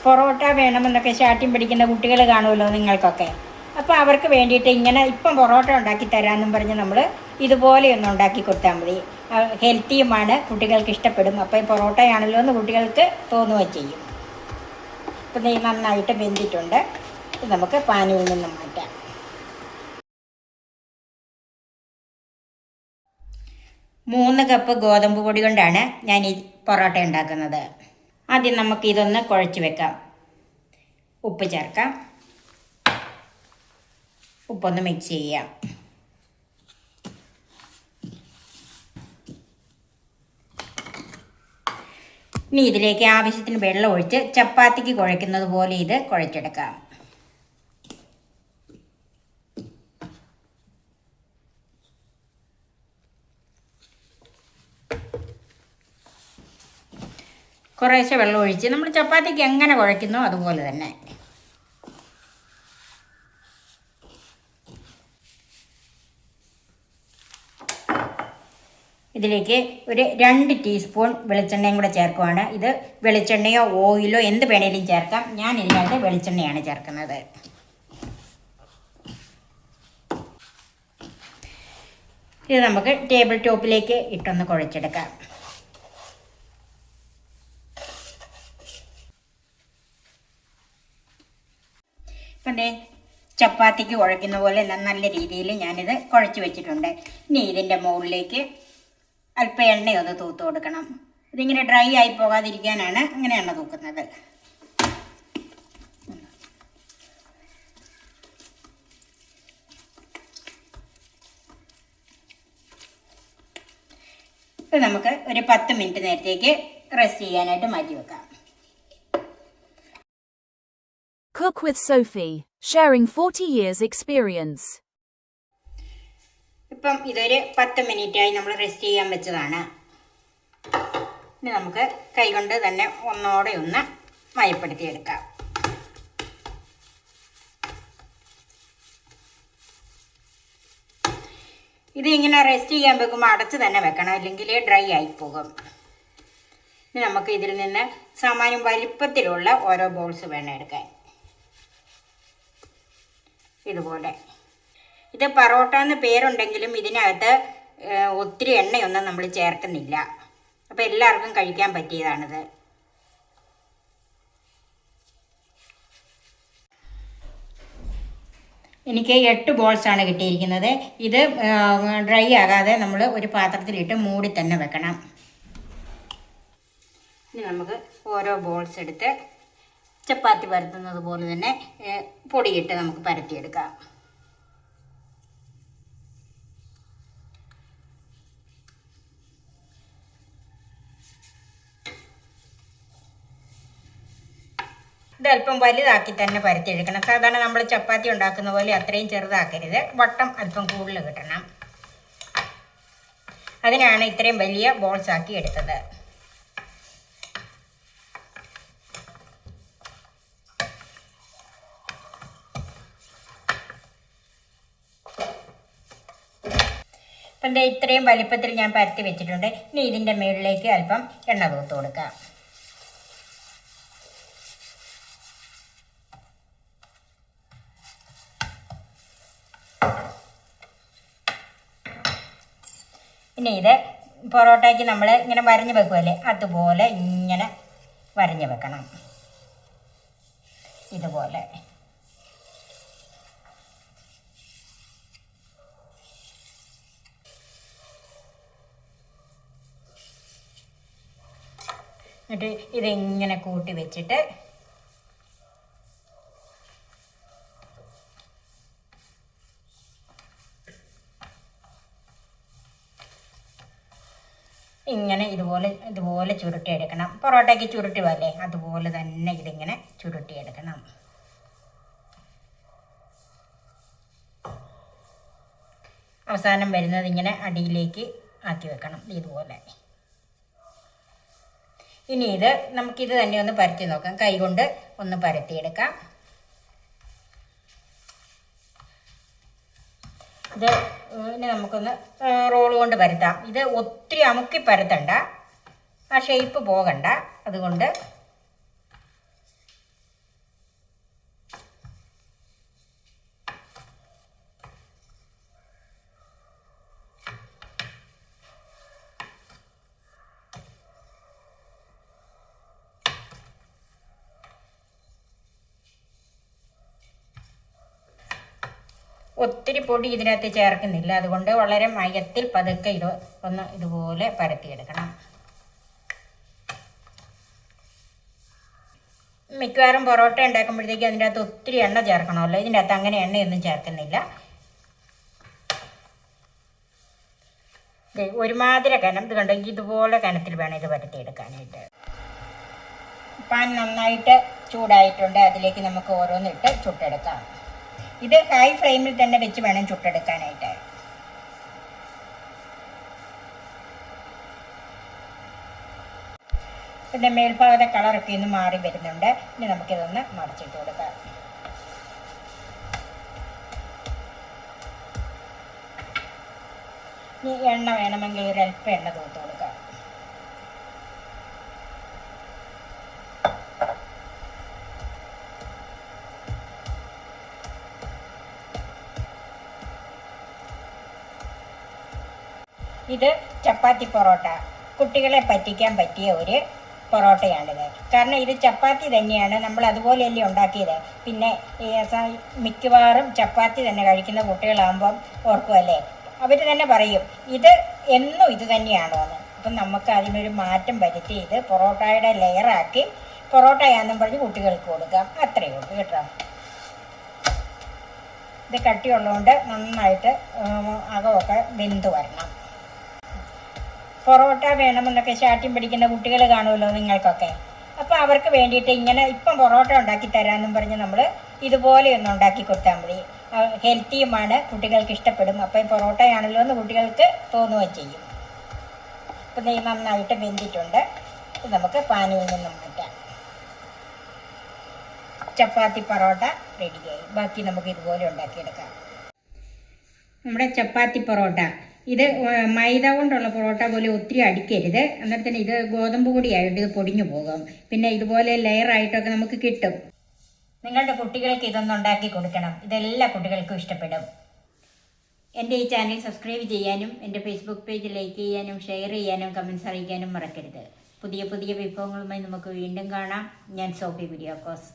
പൊറോട്ട വേണമെന്നൊക്കെ ശാഠ്യം പിടിക്കുന്ന കുട്ടികൾ കാണുമല്ലോ നിങ്ങൾക്കൊക്കെ. അപ്പോൾ അവർക്ക് വേണ്ടിയിട്ട് ഇങ്ങനെ ഇപ്പം പൊറോട്ട ഉണ്ടാക്കി തരാമെന്നും പറഞ്ഞ് നമ്മൾ ഇതുപോലെയൊന്നും ഉണ്ടാക്കി കൊടുത്താൽ മതി. ഹെൽത്തിയുമാണ്, കുട്ടികൾക്ക് ഇഷ്ടപ്പെടും. അപ്പോൾ ഈ പൊറോട്ടയാണല്ലോ എന്ന് കുട്ടികൾക്ക് തോന്നുകയും ചെയ്യും. അപ്പം നെയ്യ് നന്നായിട്ട് വെന്തിട്ടുണ്ട്. ഇത് നമുക്ക് പാനിൽ നിന്ന് മാറ്റാം. മൂന്ന് കപ്പ് ഗോതമ്പ് പൊടി കൊണ്ടാണ് ഞാൻ ഈ പൊറോട്ട ഉണ്ടാക്കുന്നത്. ആദ്യം നമുക്ക് ഇതൊന്ന് കുഴച്ച് വെക്കാം. ഉപ്പ് ചേർക്കാം. ഉപ്പൊന്ന് മിക്സ് ചെയ്യാം. ഇനി ഇതിലേക്ക് ആവശ്യത്തിന് വെള്ളം ഒഴിച്ച് ചപ്പാത്തിക്ക് കുഴയ്ക്കുന്നത് പോലെ ഇത് കുഴച്ചെടുക്കാം. കുറേശ്ശെ വെള്ളം ഒഴിച്ച് നമ്മൾ ചപ്പാത്തിക്ക് എങ്ങനെ കുഴയ്ക്കുന്നോ അതുപോലെ തന്നെ. ഇതിലേക്ക് ഒരു 2 ടീസ്പൂൺ വെളിച്ചെണ്ണയും കൂടെ ചേർക്കുവാണ്. ഇത് വെളിച്ചെണ്ണയോ ഓയിലോ എന്ത് വേണേലും ചേർക്കാം. ഞാൻ ഇതിനകത്ത് വെളിച്ചെണ്ണയാണ് ചേർക്കുന്നത്. ഇത് നമുക്ക് ടേബിൾ ടോപ്പിലേക്ക് ഇട്ടൊന്ന് കുഴച്ചെടുക്കാം. ഇപ്പം ചപ്പാത്തിക്ക് കുഴയ്ക്കുന്ന പോലെ നല്ല രീതിയിൽ ഞാനിത് കുഴച്ച് വെച്ചിട്ടുണ്ട്. ഇനി ഇതിൻ്റെ മുകളിലേക്ക് അല്പം എണ്ണയൊന്ന് തൂത്ത് കൊടുക്കണം. ഇതിങ്ങനെ ഡ്രൈ ആയി പോകാതിരിക്കാനാണ് ഇങ്ങനെ എണ്ണ തൂക്കുന്നത്. ഇത് നമുക്ക് ഒരു 10 മിനിറ്റ് നേരത്തേക്ക് റെസ്റ്റ് ചെയ്യാനായിട്ട് മാറ്റി വെക്കാം. Cook with Sophie, sharing 40 years experience. ഇപ്പം ഇതൊരു 10 മിനിറ്റായി നമ്മൾ റെസ്റ്റ് ചെയ്യാൻ വെച്ചതാണ്. ഇനി നമുക്ക് കൈകൊണ്ട് തന്നെ ഒന്നോടെ ഒന്ന് മയപ്പെടുത്തിയെടുക്കാം. ഇത് ഇങ്ങനെ റെസ്റ്റ് ചെയ്യാൻ വെക്കുമ്പോൾ അടച്ച് തന്നെ വെക്കണം, അല്ലെങ്കിൽ ഡ്രൈ ആയി പോകും. ഇനി നമുക്ക് ഇതിൽ നിന്ന് സാമാന്യം വലിപ്പത്തിലുള്ള ഓരോ ബോൾസ് വേണം എടുക്കാൻ. ഇതുപോലെ. ഇത് പൊറോട്ട എന്ന് പേരുണ്ടെങ്കിലും ഇതിനകത്ത് ഒത്തിരി എണ്ണയൊന്നും നമ്മൾ ചേർക്കുന്നില്ല. അപ്പോൾ എല്ലാവർക്കും കഴിക്കാൻ പറ്റിയതാണിത്. എനിക്ക് 8 ബോൾസാണ് കിട്ടിയിരിക്കുന്നത്. ഇത് ഡ്രൈ ആകാതെ നമ്മൾ ഒരു പാത്രത്തിലിട്ട് മൂടി തന്നെ വെക്കണം. ഇനി നമുക്ക് ഓരോ ബോൾസ് എടുത്ത് ചപ്പാത്തി പരത്തുന്നത് പോലെ തന്നെ പൊടിയിട്ട് നമുക്ക് പരത്തിയെടുക്കാം. ഇത് അല്പം വലുതാക്കി തന്നെ പരത്തിയെടുക്കണം. സാധാരണ നമ്മൾ ചപ്പാത്തി ഉണ്ടാക്കുന്ന പോലെ അത്രയും ചെറുതാക്കരുത്. വട്ടം അല്പം കൂടുതൽ കിട്ടണം. അതിനാണ് ഇത്രയും വലിയ ബോൾസ് ആക്കി എടുത്തത്. അപ്പം ഇത്രയും വലിപ്പത്തിൽ ഞാൻ പരത്തി വെച്ചിട്ടുണ്ട്. ഇനി ഇതിൻ്റെ മുകളിലേക്ക് അല്പം എണ്ണ തൂത്ത് കൊടുക്കാം. ഇനി ഇത് പൊറോട്ടയ്ക്ക് നമ്മൾ ഇങ്ങനെ വരഞ്ഞ് വെക്കുമല്ലേ, അതുപോലെ ഇങ്ങനെ വരഞ്ഞ് വെക്കണം. ഇതുപോലെ. എന്നിട്ട് ഇതിങ്ങനെ കൂട്ടി വെച്ചിട്ട് ഇങ്ങനെ ഇതുപോലെ ചുരുട്ടിയെടുക്കണം. പൊറോട്ടയ്ക്ക് ചുരുട്ടുവല്ലേ, അതുപോലെ തന്നെ ഇതിങ്ങനെ ചുരുട്ടിയെടുക്കണം. അവസാനം വരുന്നത് ഇങ്ങനെ അടിയിലേക്ക് ആക്കി വെക്കണം, ഇതുപോലെ. ഇനി ഇത് നമുക്കിത് തന്നെ ഒന്ന് പരത്തി നോക്കാം. കൈ കൊണ്ട് ഒന്ന് പരത്തിയെടുക്കാം. ഇത് ഇനി നമുക്കൊന്ന് റോൾ കൊണ്ട് പരത്താം. ഇത് ഒത്തിരി അമുക്കി പരത്തണ്ട, ആ ഷേപ്പ് പോകണ്ട. അതുകൊണ്ട് ഒത്തിരി പൊടി ഇതിനകത്ത് ചേർക്കുന്നില്ല, അതുകൊണ്ട് വളരെ മയത്തിൽ പതുക്കെ ഇത് ഒന്ന് ഇതുപോലെ പരത്തിയെടുക്കണം. മിക്കവാറും പൊറോട്ട ഉണ്ടാക്കുമ്പോഴത്തേക്കും അതിൻ്റെ അകത്ത് ഒത്തിരി എണ്ണ ചേർക്കണമല്ലോ. ഇതിൻ്റെ അകത്ത് അങ്ങനെ എണ്ണയൊന്നും ചേർക്കുന്നില്ല. ഒരുമാതിരി കനം ഇത് കണ്ടോ, ഇതുപോലെ കനത്തിൽ വേണം ഇത് പരത്തിയെടുക്കാനായിട്ട്. പാൻ നന്നായിട്ട് ചൂടായിട്ടുണ്ട്. അതിലേക്ക് നമുക്ക് ഓരോന്നിട്ട് ചുട്ടെടുക്കാം. ഇത് ഹൈ ഫ്ലെയിമിൽ തന്നെ വെച്ച് വേണം ചുട്ടെടുക്കാനായിട്ട്. പിന്നെ മേൽഭാഗത്തെ കളറൊക്കെ ഒന്ന് മാറി വരുന്നുണ്ട്. ഇനി നമുക്കിതൊന്ന് മറിച്ചിട്ട് കൊടുക്കാം. ഇനി എണ്ണ വേണമെങ്കിൽ ഒരല്പം എണ്ണ തൂത്ത് കൊടുക്കാം. ഇത് ചപ്പാത്തി പൊറോട്ട, കുട്ടികളെ പറ്റിക്കാൻ പറ്റിയ ഒരു പൊറോട്ടയാണിത്. കാരണം ഇത് ചപ്പാത്തി തന്നെയാണ്, നമ്മൾ അതുപോലെയല്ലേ ഉണ്ടാക്കിയത്. പിന്നെ മിക്കവാറും ചപ്പാത്തി തന്നെ കഴിക്കുന്ന കുട്ടികളാകുമ്പം ഓർക്കുമല്ലേ, അവർ തന്നെ പറയും ഇത് എന്നും ഇത് തന്നെയാണോ എന്ന്. അപ്പം നമുക്ക് അതിനൊരു മാറ്റം വരുത്തി ഇത് പൊറോട്ടയുടെ ലെയറാക്കി പൊറോട്ടയാണെന്നും പറഞ്ഞ് കുട്ടികൾക്ക് കൊടുക്കാം. അത്രയേ ഉള്ളൂ കേട്ടോ. ഇത് കട്ടിയുള്ളതുകൊണ്ട് നന്നായിട്ട് അകമൊക്കെ വെന്ത് വരണം. പൊറോട്ട വേണമെന്നൊക്കെ ശാഠ്യം പിടിക്കുന്ന കുട്ടികൾ കാണുമല്ലോ നിങ്ങൾക്കൊക്കെ. അപ്പോൾ അവർക്ക് വേണ്ടിയിട്ട് ഇങ്ങനെ ഇപ്പം പൊറോട്ട ഉണ്ടാക്കി തരാമെന്നും പറഞ്ഞ് നമ്മൾ ഇതുപോലെ ഒന്ന് ഉണ്ടാക്കി കൊടുത്താൽ മതി. ഹെൽത്തിയുമാണ്, കുട്ടികൾക്ക് ഇഷ്ടപ്പെടും. അപ്പോൾ ഈ പൊറോട്ടയാണല്ലോ എന്ന് കുട്ടികൾക്ക് തോന്നുകയും ചെയ്യും. അപ്പം ഇത് നന്നായിട്ട് വെന്തിട്ടുണ്ട്. ഇത് നമുക്ക് പാനിൽ നിന്ന് മാറ്റാം. ചപ്പാത്തി പൊറോട്ട റെഡിയായി. ബാക്കി നമുക്ക് ഇതുപോലെ ഉണ്ടാക്കിയെടുക്കാം. നമ്മുടെ ചപ്പാത്തി പൊറോട്ട ഇത് മൈദ കൊണ്ടുള്ള പൊറോട്ട പോലെ ഒത്തിരി അടിക്കരുത്. അന്നേരത്തിന് ഇത് ഗോതമ്പ് പൊടിയായിട്ട് ഇത് പൊടിഞ്ഞു പോകും. പിന്നെ ഇതുപോലെ ലെയറായിട്ടൊക്കെ നമുക്ക് കിട്ടും. നിങ്ങളുടെ കുട്ടികൾക്ക് ഇതൊന്നും ഉണ്ടാക്കി കൊടുക്കണം. ഇതെല്ലാ കുട്ടികൾക്കും ഇഷ്ടപ്പെടും. എൻ്റെ ഈ ചാനൽ സബ്സ്ക്രൈബ് ചെയ്യാനും എൻ്റെ ഫേസ്ബുക്ക് പേജ് ലൈക്ക് ചെയ്യാനും ഷെയർ ചെയ്യാനും കമൻസ് അറിയിക്കാനും മറക്കരുത്. പുതിയ പുതിയ വിഭവങ്ങളുമായി നമുക്ക് വീണ്ടും കാണാം. ഞാൻ സോഫി കുര്യാക്കോസ്.